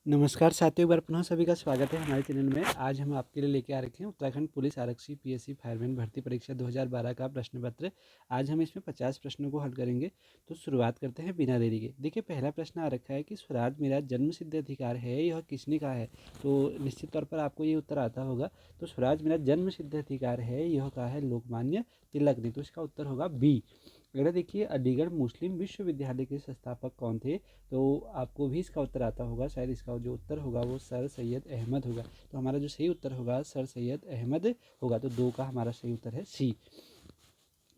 नमस्कार साथियों, एक बार पुनः सभी का स्वागत है हमारे चैनल में। आज हम आपके लिए लेके आ रखे हैं उत्तराखंड पुलिस आरक्षी पीएससी फायरमैन भर्ती परीक्षा 2012 का प्रश्न पत्र। आज हम इसमें 50 प्रश्नों को हल करेंगे। तो शुरुआत करते हैं बिना देरी के। देखिए, पहला प्रश्न आ रखा है कि स्वराज मेरा जन्म सिद्ध अधिकार है, यह किसने कहा है। तो निश्चित तौर पर आपको ये उत्तर आता होगा। तो स्वराज मेरा जन्म सिद्ध अधिकार है, यह कहा है लोकमान्य तिलक ने। तो इसका उत्तर होगा बी। अगला देखिए, अलीगढ़ मुस्लिम विश्वविद्यालय के संस्थापक कौन थे। तो आपको भी इसका उत्तर आता होगा। शायद इसका जो उत्तर होगा वो सर सैयद अहमद होगा। तो हमारा जो सही उत्तर होगा सर सैयद अहमद होगा। तो दो का हमारा सही उत्तर है सी।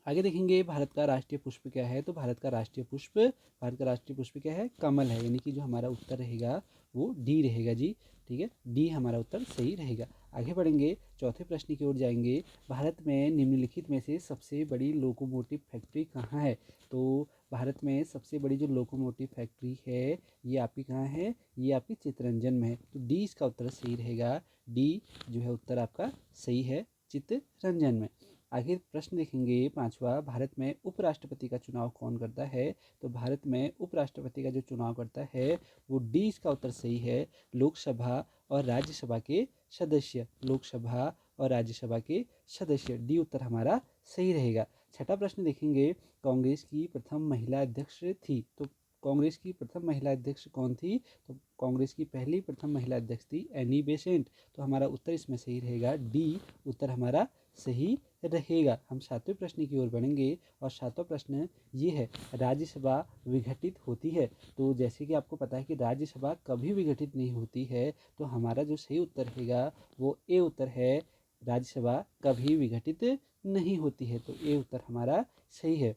आगे देखेंगे, भारत का राष्ट्रीय पुष्प क्या है। तो भारत का राष्ट्रीय पुष्प क्या है, कमल है। यानी कि जो हमारा उत्तर रहेगा वो डी रहेगा जी। ठीक है, डी हमारा उत्तर सही रहेगा। आगे बढ़ेंगे, चौथे प्रश्न की ओर जाएंगे। भारत में निम्नलिखित में से सबसे बड़ी लोकोमोटिव फैक्ट्री कहाँ है। तो भारत में सबसे बड़ी जो लोकोमोटिव फैक्ट्री है ये आपकी कहाँ है, ये आपकी चित्तरंजन में है। तो डी इसका उत्तर सही रहेगा। डी जो है उत्तर आपका सही है, चित्तरंजन में। आगे प्रश्न देखेंगे पांचवा, भारत में उपराष्ट्रपति का चुनाव कौन करता है। तो भारत में उपराष्ट्रपति का जो चुनाव करता है वो डी इसका उत्तर सही है, लोकसभा और राज्यसभा के सदस्य। लोकसभा और राज्यसभा के सदस्य, डी उत्तर हमारा सही रहेगा। छठा प्रश्न देखेंगे, कांग्रेस की प्रथम महिला अध्यक्ष थी। तो कांग्रेस की प्रथम महिला अध्यक्ष कौन थी। तो कांग्रेस की पहली प्रथम महिला अध्यक्ष थी एनी बेसेंट। तो हमारा उत्तर इसमें सही रहेगा, डी उत्तर हमारा सही रहेगा। हम सातवें प्रश्न की ओर बढ़ेंगे और सातवां प्रश्न ये है, राज्यसभा विघटित होती है। तो जैसे कि आपको पता है कि राज्यसभा कभी विघटित नहीं होती है। तो हमारा जो सही उत्तर रहेगा वो ए उत्तर है, राज्यसभा कभी विघटित नहीं होती है। तो ए उत्तर हमारा सही है।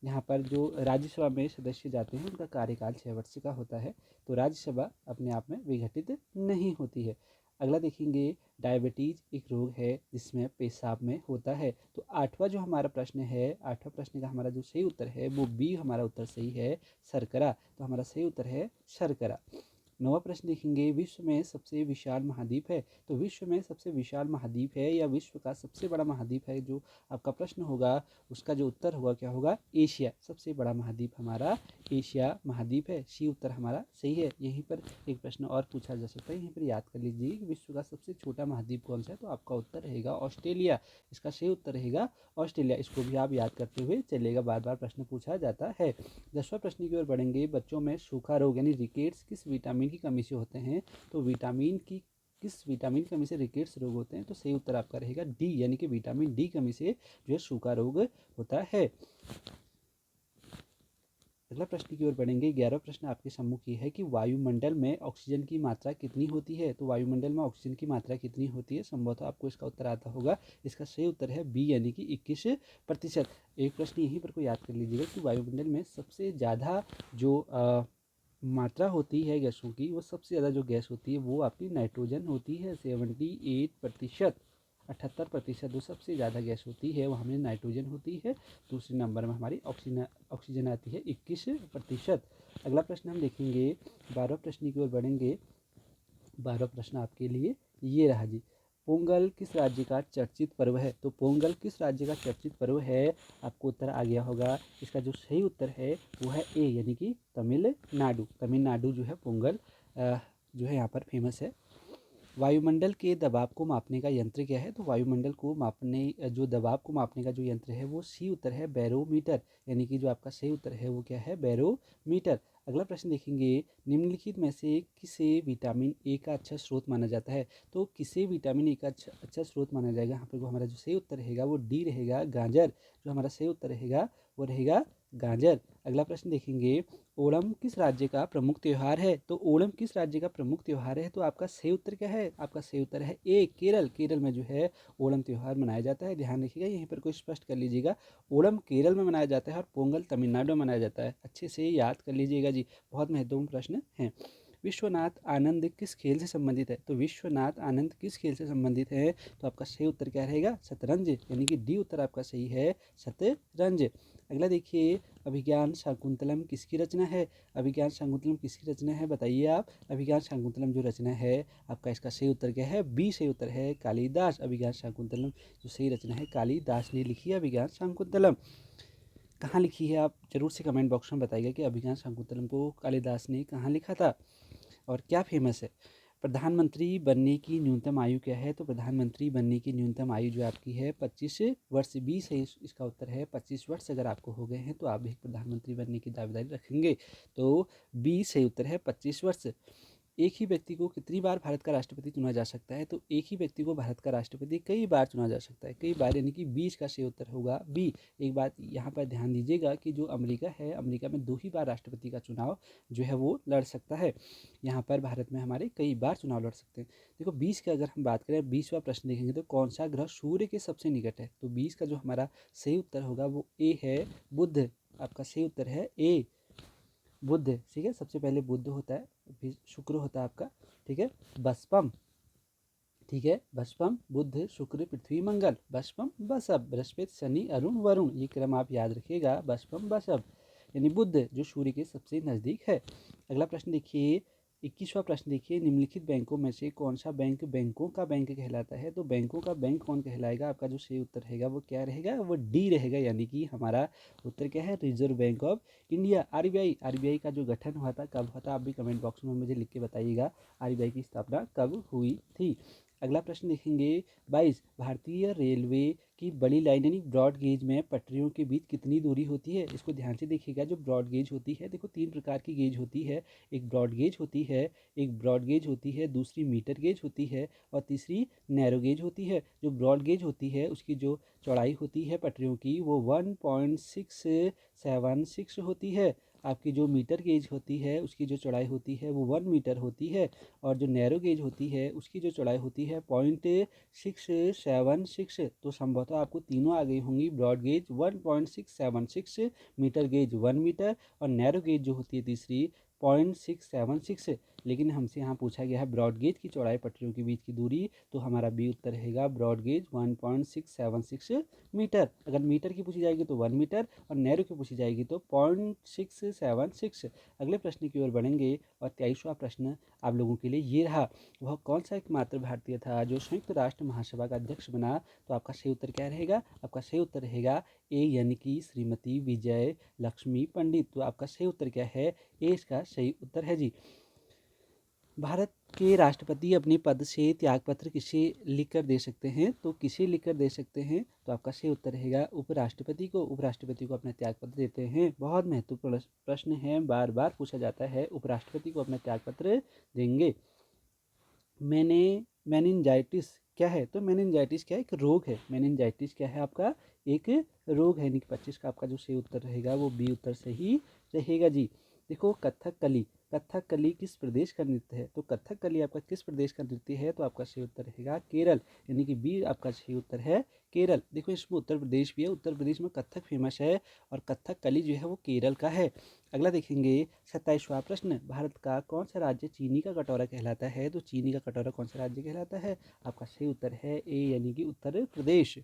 यहाँ पर जो राज्यसभा में सदस्य जाते हैं उनका कार्यकाल 6 वर्ष का होता है। तो राज्यसभा अपने आप में विघटित नहीं होती है। अगला देखेंगे, डायबिटीज एक रोग है जिसमें पेशाब में होता है। तो आठवां जो हमारा प्रश्न है, आठवां प्रश्न का हमारा जो सही उत्तर है वो बी हमारा उत्तर सही है, शर्करा। तो हमारा सही उत्तर है शर्करा। नवा प्रश्न देखेंगे, विश्व में सबसे विशाल महाद्वीप है। तो विश्व में सबसे विशाल महाद्वीप है या विश्व का सबसे बड़ा महाद्वीप है, जो आपका प्रश्न होगा उसका जो उत्तर होगा क्या होगा, एशिया। सबसे बड़ा महाद्वीप हमारा एशिया महाद्वीप है, सी उत्तर हमारा सही है। यहीं पर एक प्रश्न और पूछा जा सकता है, यहीं पर याद कर लीजिए कि विश्व का सबसे छोटा महाद्वीप कौन सा है। तो आपका उत्तर रहेगा ऑस्ट्रेलिया। इसका सही उत्तर रहेगा ऑस्ट्रेलिया। इसको भी आप याद करते हुए चलेगा, बार बार प्रश्न पूछा जाता है। 10वां प्रश्न की ओर बढ़ेंगे, बच्चों में सूखा रोग यानी रिकेट्स किस विटामिन की कमी से होते हैं। तो किस विटामिन की कमी से रिकेट्स रोग होते हैं। तो सही उत्तर आपका रहेगा डी, यानी कि विटामिन डी कमी से जो है सूखा रोग होता है। अगला प्रश्न की ओर बढ़ेंगे। 11वां प्रश्न आपके सम्मुख ये है कि वायुमंडल में ऑक्सीजन की मात्रा कितनी होती है। तो वायुमंडल में ऑक्सीजन की मात्रा कितनी होती है, संभवतः आपको इसका उत्तर आता होगा। इसका सही उत्तर है बी, यानी कि 21%। एक प्रश्न यहीं पर को याद कर लीजिएगा कि वायुमंडल में सबसे ज़्यादा जो मात्रा होती है गैसों की, वो सबसे ज़्यादा जो गैस होती है वो आपकी नाइट्रोजन होती है, 78%। 78% जो सबसे ज़्यादा गैस होती है वो हमें नाइट्रोजन होती है। दूसरे नंबर में हमारी ऑक्सीजन आती है 21%। अगला प्रश्न हम देखेंगे, 12वें प्रश्न की ओर बढ़ेंगे। 12वां प्रश्न आपके लिए ये रहा जी, पोंगल किस राज्य का चर्चित पर्व है। तो पोंगल किस राज्य का चर्चित पर्व है, आपको उत्तर आ गया होगा। इसका जो सही उत्तर है वो है ए, यानी कि तमिलनाडु। तमिलनाडु जो है पोंगल जो है यहाँ पर फेमस है। वायुमंडल के दबाव को मापने का यंत्र क्या है। तो वायुमंडल को मापने जो दबाव को मापने का जो यंत्र है वो सी उत्तर है, बैरोमीटर। यानी कि जो आपका सही उत्तर है वो क्या है, बैरोमीटर। अगला प्रश्न देखेंगे, निम्नलिखित में से किसे विटामिन ए का अच्छा स्रोत माना जाता है। तो किसे विटामिन ए का अच्छा स्रोत माना जाएगा। यहाँ पर जो हमारा जो सही उत्तर रहेगा वो डी रहेगा, गाजर। जो हमारा सही उत्तर रहेगा वो रहेगा गाजर। अगला प्रश्न देखेंगे, ओणम किस राज्य का प्रमुख त्यौहार है। तो ओणम किस राज्य का प्रमुख त्यौहार है। तो आपका सही उत्तर क्या है, आपका सही उत्तर है ए, केरल। केरल में जो है ओणम त्यौहार मनाया जाता है। ध्यान रखिएगा, यहीं पर कोई स्पष्ट कर लीजिएगा, ओणम केरल में मनाया जाता है और पोंगल तमिलनाडु में मनाया जाता है। अच्छे से याद कर लीजिएगा जी, बहुत महत्वपूर्ण प्रश्न है। विश्वनाथ आनंद किस खेल से संबंधित है। तो विश्वनाथ आनंद किस खेल से संबंधित है। तो आपका सही उत्तर क्या रहेगा, शतरंज। यानी कि डी उत्तर आपका सही है, शतरंज। अगला देखिए, अभिज्ञान शाकुंतलम किसकी रचना है। अभिज्ञान शाकुंतलम किसकी रचना है, बताइए आप। अभिज्ञान शाकुंतलम जो रचना है आपका, इसका सही उत्तर क्या है, बी सही उत्तर है, कालिदास। अभिज्ञान शाकुंतलम जो सही रचना है कालिदास ने लिखी है अभिज्ञान शाकुंतलम। कहाँ लिखी है आप जरूर से कमेंट बॉक्स में बताइएगा कि अभिज्ञान शाकुंतलम को कालिदास ने कहाँ लिखा था। और क्या फेमस है? प्रधानमंत्री बनने की न्यूनतम आयु क्या है? तो प्रधानमंत्री बनने की न्यूनतम आयु जो आपकी है 25 वर्ष। 20 है इसका उत्तर है। 25 वर्ष अगर आपको हो गए हैं तो आप भी प्रधानमंत्री बनने की दावेदारी रखेंगे। तो 20 सही उत्तर है, 25 वर्ष। एक ही व्यक्ति को कितनी बार भारत का राष्ट्रपति चुना जा सकता है? तो एक ही व्यक्ति को भारत का राष्ट्रपति कई बार चुना जा सकता है, कई बार, यानी कि 20 का सही उत्तर होगा बी। एक बात यहाँ पर ध्यान दीजिएगा कि जो अमेरिका है, अमेरिका में 2 ही बार राष्ट्रपति का चुनाव जो है वो लड़ सकता है। यहाँ पर भारत में हमारे कई बार चुनाव लड़ सकते हैं। देखो 20 का अगर हम बात करें, 20वां प्रश्न देखेंगे तो कौन सा ग्रह सूर्य के सबसे निकट है? तो 20 का जो हमारा सही उत्तर होगा वो ए है, बुध। आपका सही उत्तर है ए, बुध। ठीक है, सबसे पहले बुध होता है, फिर शुक्र होता है आपका। ठीक है, बसपम। ठीक है, बसपम, बुध, शुक्र, पृथ्वी, मंगल। बसपम बसब, बृहस्पति, शनि, अरुण, वरुण। ये क्रम आप याद रखिएगा, बसपम बसब, यानी बुध जो सूर्य के सबसे नज़दीक है। अगला प्रश्न देखिए, 21वां प्रश्न देखिए, निम्नलिखित बैंकों में से कौन सा बैंक बैंकों का बैंक कहलाता है? तो बैंकों का बैंक कौन कहलाएगा? आपका जो सही उत्तर रहेगा वो क्या रहेगा? वो डी रहेगा, यानी कि हमारा उत्तर क्या है? Reserve bank of India, RBI. RBI का जो गठन हुआ था, कब हुआ था? आप भी कमेंट बॉक्स में मुझे लिख के बताइएगा, आरबीआई की स्थापना कब हुई थी। अगला प्रश्न देखेंगे 22, भारतीय रेलवे की बड़ी लाइन यानी ब्रॉड गेज में पटरियों के बीच कितनी दूरी होती है? इसको ध्यान से देखिएगा। जो ब्रॉड गेज होती है, देखो 3 प्रकार की गेज होती है। एक ब्रॉड गेज होती है, एक ब्रॉड गेज होती है, दूसरी मीटर गेज होती है और तीसरी नैरो गेज होती है। जो ब्रॉड गेज होती है उसकी जो चौड़ाई होती है पटरियों की वो 1.676 होती है। आपकी जो मीटर गेज होती है उसकी जो चौड़ाई होती है वो 1 मीटर होती है और जो नैरो गेज होती है उसकी जो चौड़ाई होती है 0.676। तो संभवतः आपको तीनों आ गई होंगी। Broad gauge 1.676, metre gauge 1 metre और नैरो गेज जो होती है तीसरी 0.676। लेकिन हमसे यहाँ पूछा गया है ब्रॉड गेज की चौड़ाई पटरियों के बीच की दूरी, तो हमारा बी उत्तर रहेगा ब्रॉड गेज 1.676 मीटर। अगर मीटर की पूछी जाएगी तो 1 मीटर और नैरो की पूछी जाएगी तो 0.676। अगले प्रश्न की ओर बढ़ेंगे और 23वां प्रश्न आप लोगों के लिए ये रहा, वह कौन सा एकमात्र भारतीय था जो संयुक्त राष्ट्र महासभा का अध्यक्ष बना? तो आपका सही उत्तर क्या रहेगा? आपका सही उत्तर रहेगा ए, यानी कि श्रीमती विजय लक्ष्मी पंडित। तो आपका सही उत्तर क्या है? ए इसका सही उत्तर है जी। भारत के राष्ट्रपति अपने पद से त्यागपत्र किसे लिखकर दे सकते हैं? तो किसे लिखकर दे सकते हैं? तो आपका सही उत्तर रहेगा उपराष्ट्रपति को। उपराष्ट्रपति को अपना त्यागपत्र देते हैं। बहुत महत्वपूर्ण प्रश्न है, बार बार पूछा जाता है, उपराष्ट्रपति को अपना त्यागपत्र देंगे। मेनिंजाइटिस क्या है? तो मेनिंजाइटिस क्या है? एक रोग है। मेनिंजाइटिस क्या है? आपका एक रोग है। यानी कि 25 का आपका जो सही उत्तर रहेगा वो बी उत्तर सही रहेगा जी। देखो कथकली, कथकली किस प्रदेश का नृत्य है? तो कथकली आपका किस प्रदेश का नृत्य है? तो आपका सही उत्तर रहेगा केरल, यानी कि बी आपका सही उत्तर है केरल। देखो इसमें उत्तर प्रदेश भी है, उत्तर प्रदेश में कथक फेमस है और कथकली जो है वो केरल का है। अगला देखेंगे 27वां प्रश्न, भारत का कौन सा राज्य चीनी का कटोरा कहलाता है? तो चीनी का कटोरा कौन सा राज्य कहलाता है? आपका सही उत्तर है ए, यानी कि उत्तर प्रदेश।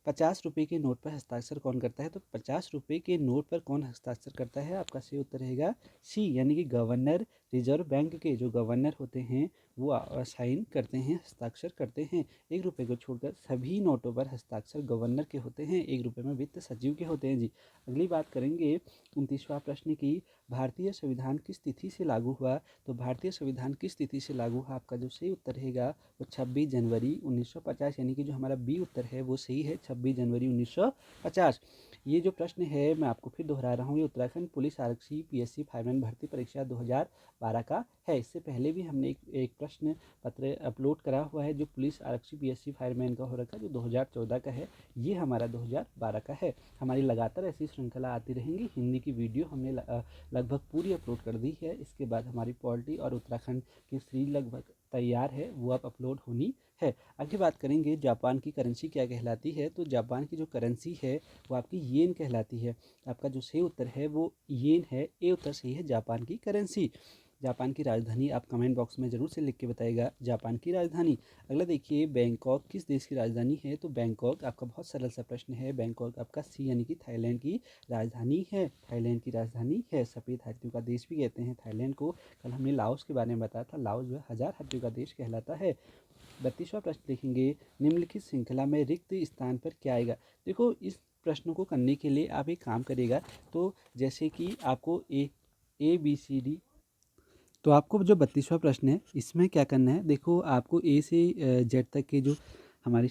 50 रुपये के नोट पर हस्ताक्षर कौन करता है? तो 50 रुपये के नोट पर कौन हस्ताक्षर करता है? आपका सही उत्तर रहेगा सी, यानी कि गवर्नर। रिजर्व बैंक के जो गवर्नर होते हैं वो साइन करते हैं, हस्ताक्षर करते हैं। 1 रुपये को छोड़कर सभी नोटों पर हस्ताक्षर गवर्नर के होते हैं। 1 रुपये में वित्त सचिव के होते हैं जी। अगली बात करेंगे 29वां प्रश्न की, भारतीय संविधान किस तिथि से लागू हुआ? तो भारतीय संविधान किस तिथि से लागू हुआ? आपका जो सही उत्तर रहेगा वो 26 जनवरी 1950, यानी कि जो हमारा बी उत्तर है वो सही है, 26 जनवरी 1950। ये जो प्रश्न है मैं आपको फिर दोहरा रहा हूँ, ये उत्तराखंड पुलिस आरक्षी पीएससी फायरमैन भर्ती परीक्षा 2012 का है। इससे पहले भी हमने एक प्रश्न पत्र अपलोड करा हुआ है जो पुलिस आरक्षी पीएससी फायरमैन का हो रखा है, जो 2014 का है। ये हमारा 2012 का है। हमारी लगातार ऐसी श्रृंखला आती रहेंगी। हिंदी की वीडियो हमने लगभग पूरी अपलोड कर दी है। इसके बाद हमारी पॉलिटी और उत्तराखंड की सीरीज लगभग तैयार है, वो अब अपलोड होनी है। आगे बात करेंगे जापान की करेंसी क्या कहलाती है? तो जापान की जो करेंसी है वो आपकी येन कहलाती है। आपका जो सही उत्तर है वो येन है, ए उत्तर सही है, जापान की करेंसी। जापान की राजधानी आप कमेंट बॉक्स में ज़रूर से लिख के बताइएगा जापान की राजधानी। अगला देखिए, बैंकॉक किस देश की राजधानी है? तो बैंकॉक आपका बहुत सरल सा प्रश्न है। बैंकॉक आपका सी, यानी कि थाईलैंड की राजधानी है। थाईलैंड की राजधानी है। सफ़ेद हाथियों का देश भी कहते हैं थाईलैंड को। कल हमने लाओस के बारे में बताया था, लाओस जो है 1000 हाथियों का देश कहलाता है। 32वां प्रश्न देखेंगे, निम्नलिखित श्रृंखला में रिक्त स्थान पर क्या आएगा? देखो इस प्रश्नों को करने के लिए आप एक काम करिएगा, तो जैसे कि आपको ए बी सी डी, तो आपको जो 32वां प्रश्न है इसमें क्या करना है, देखो आपको ए से जेड तक के जो हमारी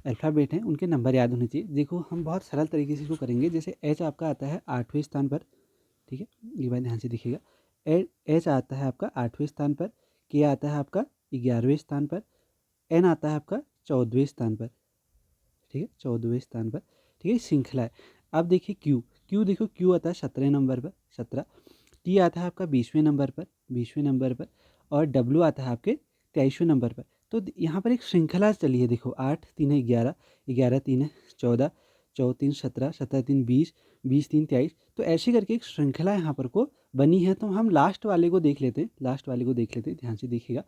अल्फ़ाबेट हैं उनके नंबर याद होने चाहिए। देखो हम बहुत सरल तरीके से इसको करेंगे। जैसे एच आपका आता है 8वें स्थान पर, ठीक है, ये बात ध्यान से देखिएगा। एच आता है आपका 8वें स्थान पर, के आता है आपका 11वें स्थान पर, एन आता है आपका 14वें स्थान पर, ठीक है, 14वें स्थान पर, ठीक है, श्रृंखला है। अब देखिए क्यू देखो क्यू आता है 17 नंबर पर, 17। टी आता है आपका 20वें नंबर पर, 20वें नंबर पर, और डब्ल्यू आता है आपके 23वें नंबर पर। तो यहाँ पर एक श्रृंखला चली है, देखो 8 3 है 11, 11 3 है 14, 14 3 17, 17 3 20, 20 3 23। तो ऐसे करके एक श्रृंखला यहाँ पर को बनी है। तो हम लास्ट वाले को देख लेते हैं, लास्ट वाले को देख लेते हैं, ध्यान से देखिएगा।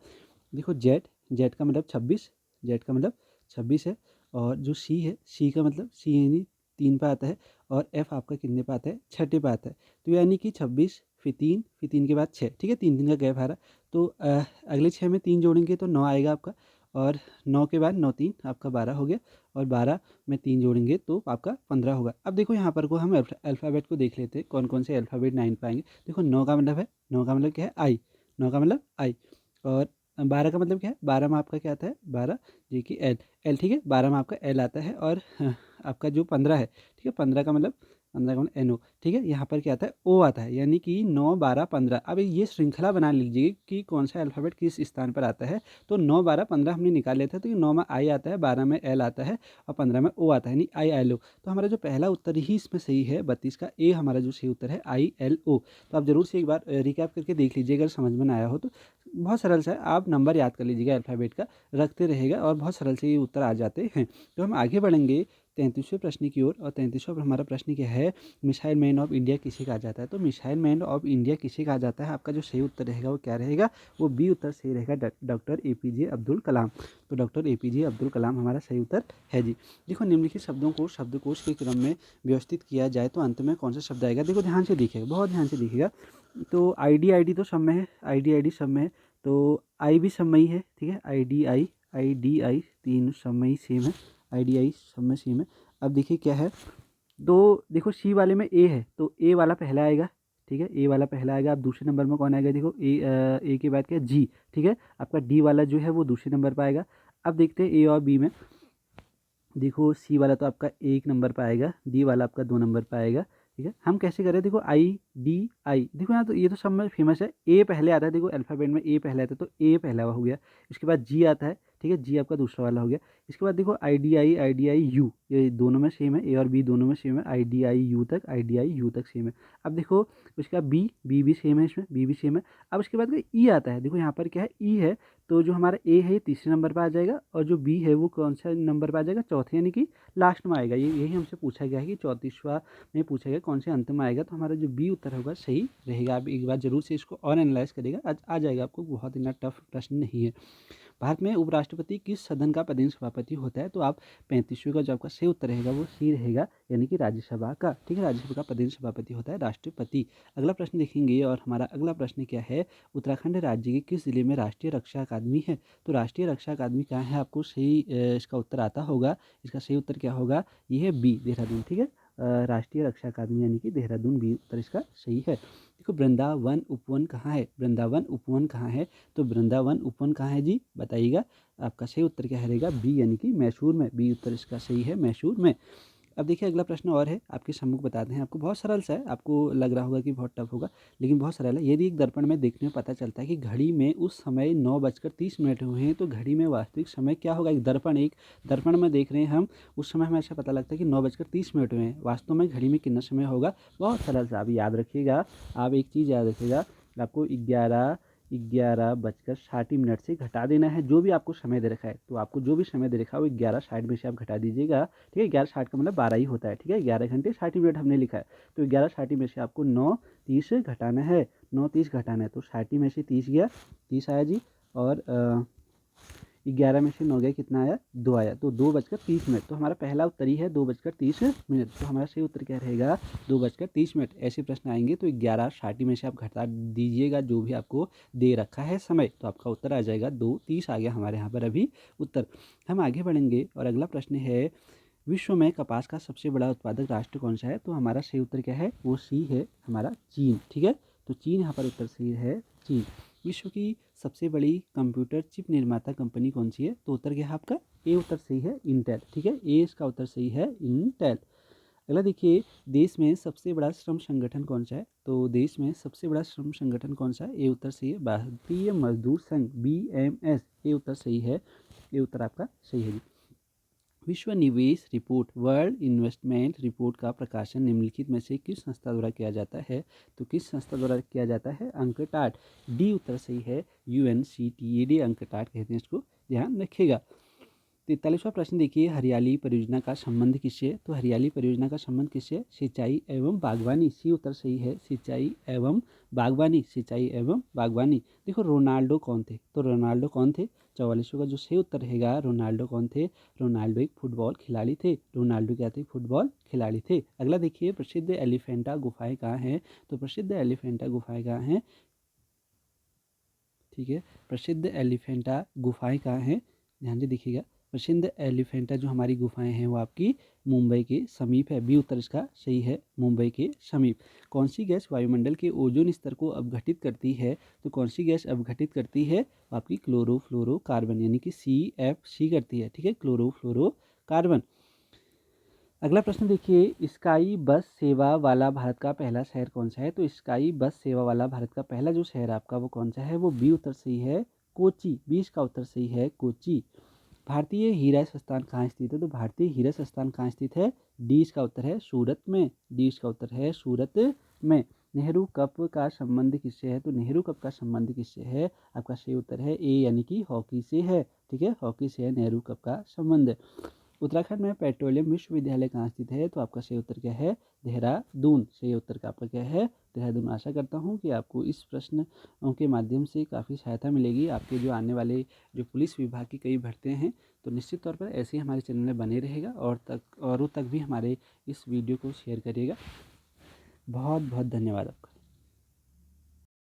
देखो जेड का मतलब 26, जेड का मतलब 26 है। और जो सी है, सी का मतलब सी यानी 3 पे आता है, और एफ आपका कितने पे आता है, 6 पे आता है। तो यानी कि 26 फिर 3 फिर 3 के बाद 6, ठीक है, 3 का गैप आ रहा। तो अगले 6 में 3 जोड़ेंगे तो 9 आएगा आपका, और 9 के बाद 9 3 आपका 12 हो गया, और 12 में 3 जोड़ेंगे तो आपका 15 होगा। अब देखो यहाँ पर को हम अल्फ़ाबेट को देख लेते हैं, कौन कौन से अल्फ़ाबेट 9 पाएंगे। देखो 9 का मतलब है, 9 का मतलब क्या है, आई, 9 का मतलब आई। और 12 का मतलब क्या है, 12 में आपका क्या आता है, 12 जी की एल, ठीक है, 12 में आपका एल आता है। और आपका जो 15 है, ठीक है, 15 का मतलब, 15 का मतलब एन ओ, ठीक है, यहाँ पर क्या आता है, ओ आता है, यानी कि 9 12 15। अब ये श्रृंखला बना लीजिए कि कौन सा अल्फ़ाबेट किस स्थान पर आता है। तो 9 12 15 हमने निकाल लेते हैं, तो 9 में आई आता है, 12 में एल आता है, और 15 में ओ आता है, यानी आई एल ओ। तो हमारा जो पहला उत्तर ही इसमें सही है, 32 का ए हमारा जो सही उत्तर है, आई एल ओ। तो आप ज़रूर से एक बार रिकैप करके देख लीजिए, अगर समझ में ना आया हो तो। बहुत सरल सा है, आप नंबर याद कर लीजिएगा अल्फ़ाबेट का, रखते रहेगा और बहुत सरल से ये उत्तर आ जाते हैं। तो हम आगे बढ़ेंगे 33वें प्रश्न की ओर। और 33वां हमारा प्रश्न क्या है, मिसाइल मैन ऑफ इंडिया किसे कहा जाता है। तो मिसाइल मैन ऑफ इंडिया किसे कहा जाता है, आपका जो सही उत्तर रहेगा वो क्या रहेगा, वो बी उत्तर सही रहेगा, डॉक्टर APJ अब्दुल कलाम। तो डॉक्टर APJ अब्दुल कलाम हमारा सही उत्तर है जी। देखो निम्नलिखित शब्दों को शब्दकोश के क्रम में व्यवस्थित किया जाए तो अंत में कौन सा शब्द आएगा। देखो ध्यान से देखिएगा, बहुत ध्यान से देखिएगा। तो आईडी तो सब में है, आईडी सब में है, तो आई भी सब में ही है, ठीक है, आईडी तीन सब में ही सेम है, आईडी सब में सेम है। अब देखिए क्या है, तो देखो सी वाले में ए है, तो ए वाला पहला आएगा, ठीक है, ए वाला पहला आएगा। अब दूसरे नंबर में कौन आएगा, देखो ए के बाद क्या, जी, ठीक है, आपका डी वाला जो है वो दूसरे नंबर पर आएगा। अब देखते हैं ए और बी में। देखो सी वाला तो आपका 1 नंबर पर आएगा, डी वाला आपका 2 नंबर पर आएगा, ठीक है। हम कैसे करें, देखो आई, देखो यहाँ तो ये तो सब में फेमस है, ए पहले आता है, देखो अल्फ़ाबेट में ए पहले आता है, तो ए पहला हो गया। इसके बाद जी आता है, ठीक है, जी आपका दूसरा वाला हो गया। इसके बाद देखो आई डी आई यू, ये दोनों में सेम है, ए और बी दोनों में सेम है, आई डी आई यू तक सेम है। अब देखो उसके बाद बी भी सेम है, इसमें बी भी सेम है। अब उसके बाद ई आता है, देखो यहाँ पर क्या है, ई है, तो जो हमारा ए है ये तीसरे नंबर पर आ जाएगा, और जो बी है वो कौन सा नंबर पर आ जाएगा, चौथे, यानी कि लास्ट में आएगा। यही हमसे पूछा गया है कि 34वां में पूछा गया कौन से अंत में आएगा। तो हमारा जो बी उत्तर होगा सही रहेगा। आप एक बार जरूर से इसको और एनालाइज करिएगा, आज आ जाएगा आपको, बहुत इतना टफ प्रश्न नहीं है। भारत में उपराष्ट्रपति किस सदन का प्रदेश सभापति होता है। तो आप 35वें का जो आपका सही उत्तर रहेगा वो सी रहेगा, यानी कि राज्यसभा का, ठीक है, राज्यसभा का प्रदेश सभापति होता है राष्ट्रपति। अगला प्रश्न देखेंगे, और हमारा अगला प्रश्न क्या है, उत्तराखंड राज्य के किस जिले में राष्ट्रीय रक्षा अकादमी है। तो राष्ट्रीय रक्षा अकादमी कहाँ है, आपको सही इसका उत्तर आता होगा। इसका सही उत्तर क्या होगा, ये है बी, देहरादून, ठीक है, राष्ट्रीय रक्षा अकादमी यानी कि देहरादून, बी उत्तर इसका सही है। देखो वृंदावन उपवन कहाँ है, वृंदावन उपवन कहाँ है। तो वृंदावन उपवन कहाँ है जी, बताइएगा। आपका सही उत्तर क्या रहेगा, बी, यानी कि मैसूर में, बी उत्तर इसका सही है, मैसूर में। अब देखिए अगला प्रश्न और है, आपके सम्मुख बताते हैं। आपको बहुत सरल सा है, आपको लग रहा होगा कि बहुत टफ होगा, लेकिन बहुत सरल है। यदि एक दर्पण में देखने में पता चलता है कि घड़ी में उस समय 9:30 हुए हैं, तो घड़ी में वास्तविक समय क्या होगा। एक दर्पण में देख रहे हैं हम, उस समय हमें ऐसा पता लगता है कि 9:30 हुए हैं, वास्तव में घड़ी में कितना समय होगा। बहुत सरल सा, आप याद रखिएगा। आप एक चीज़ याद रखिएगा, आपको 11:60 से घटा देना है जो भी आपको समय दे रखा है। तो आपको जो भी समय दे रखा है वो 11:60 में से आप घटा दीजिएगा, ठीक है। 11:60 का मतलब 12 ही होता है, ठीक है, 11 घंटे 60 मिनट हमने लिखा है। तो 11:60 में से आपको 9:30 घटाना है, 9:30 घटाना है, तो 60 में से 30 गया, 30 आया जी। और 11 में से 9 गया, कितना आया, 2 आया, तो 2:30। तो हमारा पहला उत्तर ही है 2:30। तो हमारा सही उत्तर क्या रहेगा, 2:30। ऐसे प्रश्न आएंगे तो 11:60 में से आप घटा दीजिएगा जो भी आपको दे रखा है समय, तो आपका उत्तर आ जाएगा 2:30 आ गया हमारे यहाँ पर अभी उत्तर। हम आगे बढ़ेंगे, और अगला प्रश्न है, विश्व में कपास का सबसे बड़ा उत्पादक राष्ट्र कौन सा है। तो हमारा सही उत्तर क्या है, वो सी है, हमारा चीन, ठीक है। तो चीन यहाँ पर उत्तर सही है, चीन। विश्व की सबसे बड़ी कंप्यूटर चिप निर्माता कंपनी कौन सी है? तो उत्तर क्या है आपका? ए उत्तर सही है, इंटेल। ठीक है, ए इसका उत्तर सही है, इंटेल। अगला देखिए, देश में सबसे बड़ा श्रम संगठन कौन सा है? तो देश में सबसे बड़ा श्रम संगठन कौन सा है? ए उत्तर सही है, भारतीय मजदूर संघ, BMS। ए उत्तर सही है, ये उत्तर आपका सही है जी। विश्व निवेश रिपोर्ट, वर्ल्ड इन्वेस्टमेंट रिपोर्ट का प्रकाशन निम्नलिखित में से किस संस्था द्वारा किया जाता है? तो किस संस्था द्वारा किया जाता है? अंकटाड। डी उत्तर सही है, UNCTAD, अंकटाड कहते हैं इसको, ध्यान रखिएगा। 43वां प्रश्न देखिए, हरियाली परियोजना का संबंध किससे है? तो हरियाली परियोजना का संबंध किससे है? सिंचाई एवं बागवानी। सी उत्तर सही है, सिंचाई एवं बागवानी, सिंचाई एवं बागवानी। देखो, रोनाल्डो कौन थे? तो रोनाल्डो कौन थे? 44वां का जो सही उत्तर रहेगा, रोनाल्डो कौन थे? रोनाल्डो एक फुटबॉल खिलाड़ी थे। रोनाल्डो क्या थे? फुटबॉल खिलाड़ी थे। अगला देखिए, प्रसिद्ध एलिफेंटा गुफाएं कहाँ हैं? तो प्रसिद्ध एलिफेंटा गुफाएं कहाँ हैं? ठीक है, प्रसिद्ध एलिफेंटा गुफाएं कहाँ हैं? ध्यान से देखिएगा, प्रसिद्ध एलिफेंटा जो हमारी गुफाएं हैं वो आपकी मुंबई के समीप है। बी उत्तर इसका सही है, मुंबई के समीप। कौन सी गैस वायुमंडल के ओजोन स्तर को अपघटित करती है? तो कौन सी गैस अपघटित करती है? आपकी क्लोरोफ्लोरोकार्बन, यानी कि CFC करती है। ठीक है, क्लोरोफ्लोरोकार्बन। अगला प्रश्न देखिए, स्काई बस सेवा वाला भारत का पहला शहर कौन सा है? तो स्काई बस सेवा वाला भारत का पहला जो शहर आपका वो कौन सा है? वो बी उत्तर सही है, कोची। 20 का उत्तर सही है, कोची। भारतीय हीरा संस्थान कहाँ स्थित है? तो भारतीय हीरा संस्थान कहाँ स्थित है? डी इसका उत्तर है, सूरत में। डी इसका उत्तर है, सूरत में। नेहरू कप का संबंध किससे है? तो नेहरू कप का संबंध किससे है? आपका सही उत्तर है ए, यानी कि हॉकी से है। ठीक है, हॉकी से है नेहरू कप का संबंध। उत्तराखंड में पेट्रोलियम विश्वविद्यालय कहाँ स्थित है? तो आपका सही उत्तर क्या है? देहरादून। सही उत्तर का आपका क्या है? देहरादून। आशा करता हूँ कि आपको इस प्रश्नों के माध्यम से काफ़ी सहायता मिलेगी। आपके जो आने वाले जो पुलिस विभाग की कई भर्तियाँ हैं, तो निश्चित तौर पर ऐसे ही हमारे चैनल में बने रहेगा, औरों तक भी हमारे इस वीडियो को शेयर करिएगा। बहुत बहुत धन्यवाद आपका।